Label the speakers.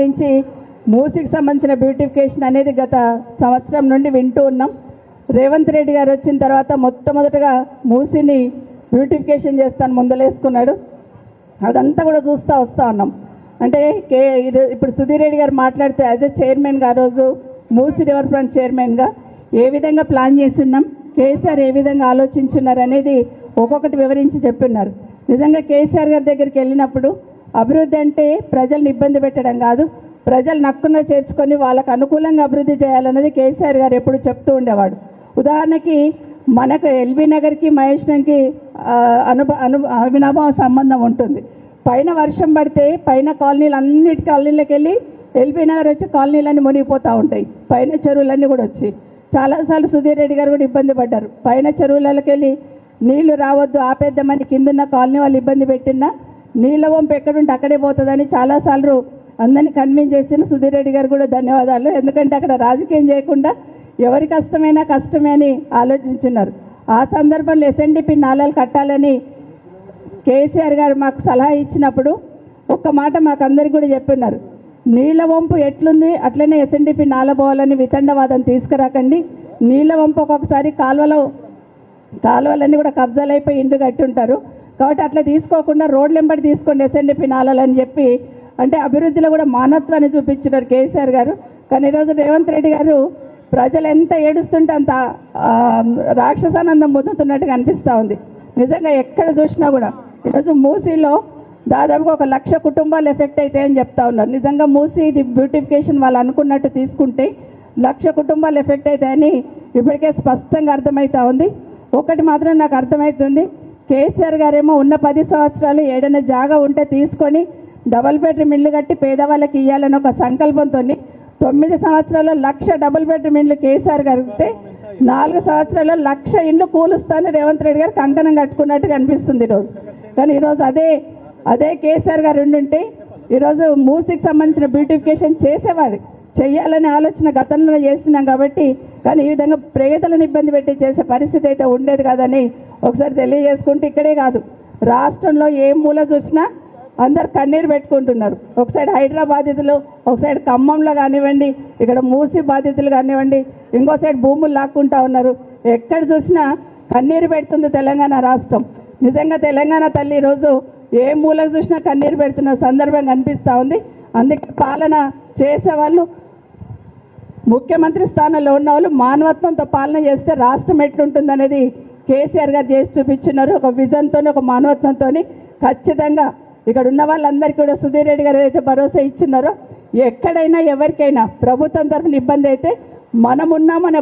Speaker 1: నుంచి మూసీకి సంబంధించిన బ్యూటిఫికేషన్ అనేది గత సంవత్సరం నుండి వింటూ ఉన్నాం. రేవంత్ రెడ్డి గారు వచ్చిన తర్వాత మొట్టమొదటగా మూసీని బ్యూటిఫికేషన్ చేస్తాను ముందలేసుకున్నాడు. అదంతా కూడా చూస్తూ వస్తూ ఉన్నాం. అంటే ఇప్పుడు సుధీర్ రెడ్డి గారు మాట్లాడుతూ యాజ్ ఎ చైర్మన్గా ఆ రోజు మూసీ రివర్ ఫ్రంట్ చైర్మన్గా ఏ విధంగా ప్లాన్ చేస్తున్నాం, కేసీఆర్ ఏ విధంగా ఆలోచించున్నారు అనేది ఒక్కొక్కటి వివరించి చెప్పున్నారు. నిజంగా కేసీఆర్ గారి దగ్గరికి వెళ్ళినప్పుడు అభివృద్ధి అంటే ప్రజల్ని ఇబ్బంది పెట్టడం కాదు, ప్రజలు నక్కున చేర్చుకొని వాళ్ళకు అనుకూలంగా అభివృద్ధి చేయాలన్నది కేసీఆర్ గారు ఎప్పుడు చెప్తూ ఉండేవాడు. ఉదాహరణకి మనకు ఎల్బీ నగర్కి మహేష్ నగర్కి అవినాభావ సంబంధం ఉంటుంది. పైన వర్షం పడితే పైన కాలనీలు అన్నిటి కాలనీలకు వెళ్ళి ఎల్బీ నగర్ వచ్చి కాలనీలన్నీ మునిగిపోతూ ఉంటాయి. పైన చెరువులన్నీ కూడా వచ్చి చాలాసార్లు సుధీర్ రెడ్డి గారు కూడా ఇబ్బంది పడ్డారు. పైన చెరువులకి వెళ్ళి నీళ్లు రావద్దు ఆపేద్దామని కిందున్న కాలనీ వాళ్ళు ఇబ్బంది పెట్టినా నీళ్ళ వంపు ఎక్కడుంటే అక్కడే పోతుందని చాలాసార్లు అందరినీ కన్విన్స్ చేసిన సుధీర్ రెడ్డి గారు కూడా ధన్యవాదాలు. ఎందుకంటే అక్కడ రాజకీయం చేయకుండా ఎవరి కష్టమైనా కష్టమే అని ఆలోచించున్నారు. ఆ సందర్భంలో ఎస్ఎన్డిపి నాలాలు కట్టాలని కేసీఆర్ గారు మాకు సలహా ఇచ్చినప్పుడు ఒక్క మాట మాకు అందరికీ కూడా చెప్పిన్నారు, నీళ్ల వంపు ఎట్లుంది అట్లనే ఎస్ఎన్డిపి నాల పోవాలని వితండవాదం తీసుకురాకండి. నీళ్ల వంపు ఒక్కొక్కసారి కాలువలన్నీ కూడా కబ్జాలు అయిపోయి ఇండ్లు కట్టుంటారు కాబట్టి అట్లా తీసుకోకుండా రోడ్లు వెంబడి తీసుకోండి ఎస్ఎన్డిపి నాలని చెప్పి, అంటే అభివృద్ధిలో కూడా మానవత్వాన్ని చూపించినారు కేసీఆర్ గారు. కానీ ఈరోజు రేవంత్ రెడ్డి గారు ప్రజలు ఎంత ఏడుస్తుంటే అంత రాక్షసానందం పొందుతున్నట్టుగా అనిపిస్తూ ఉంది. నిజంగా ఎక్కడ చూసినా కూడా ఈరోజు మూసీలో దాదాపుగా 1,00,000 కుటుంబాలు ఎఫెక్ట్ అవుతాయని చెప్తా ఉన్నారు. నిజంగా మూసీ బ్యూటిఫికేషన్ వాళ్ళు అనుకున్నట్టు తీసుకుంటే 1,00,000 కుటుంబాలు ఎఫెక్ట్ అవుతాయని ఇప్పటికే స్పష్టంగా అర్థమవుతా ఉంది. ఒకటి మాత్రం నాకు అర్థమవుతుంది, కేసీఆర్ గారేమో ఉన్న 10 సంవత్సరాలు ఏదైనా జాగా ఉంటే తీసుకొని డబుల్ బెడ్రూమ్ ఇల్లు కట్టి పేదవాళ్ళకి ఇవ్వాలని ఒక సంకల్పంతో 9 సంవత్సరాల్లో 1,00,000 డబుల్ బెడ్రూమ్ ఇండ్లు కేసీఆర్ గారితే 4 సంవత్సరాల్లో 1,00,000 ఇండ్లు కూలుస్తానని రేవంత్ రెడ్డి గారు కంకణం కట్టుకున్నట్టుగా అనిపిస్తుంది ఈరోజు. కానీ ఈరోజు అదే కేసీఆర్ గారు ఉండుంటే ఈరోజు మూసీకి సంబంధించిన బ్యూటిఫికేషన్ చేసేవాడు, చెయ్యాలనే ఆలోచన గతంలో చేస్తున్నాం కాబట్టి. కానీ ఈ విధంగా పేదలను ఇబ్బంది పెట్టి చేసే పరిస్థితి అయితే ఉండేది కాదని ఒకసారి తెలియజేసుకుంటే, ఇక్కడే కాదు రాష్ట్రంలో ఏ మూల చూసినా అందరు కన్నీరు పెట్టుకుంటున్నారు. ఒక సైడ్ హైదరాబాద్ బాధితులు, ఒక సైడ్ ఖమ్మంలో కానివ్వండి, ఇక్కడ మూసీ బాధితులు కానివ్వండి, ఇంకో సైడ్ భూములు లాక్కుంటా ఉన్నారు. ఎక్కడ చూసినా కన్నీరు పెడుతుంది తెలంగాణ రాష్ట్రం. నిజంగా తెలంగాణ తల్లి ఈరోజు ఏ మూలకు చూసినా కన్నీరు పెడుతున్న సందర్భం కనిపిస్తూ ఉంది. అందుకే పాలన చేసేవాళ్ళు, ముఖ్యమంత్రి స్థానంలో ఉన్న వాళ్ళు మానవత్వంతో పాలన చేస్తే రాష్ట్రం ఎట్లుంటుందనేది కేసీఆర్ గారు చేసి చూపించున్నారు. ఒక విజన్తో, ఒక మానవత్వంతో ఖచ్చితంగా ఇక్కడ ఉన్న వాళ్ళందరికీ కూడా సుధీర్ రెడ్డి గారు ఏదైతే భరోసా ఇచ్చున్నారో, ఎక్కడైనా ఎవరికైనా ప్రభుత్వం తరఫున ఇబ్బంది అయితే మనమున్నామనే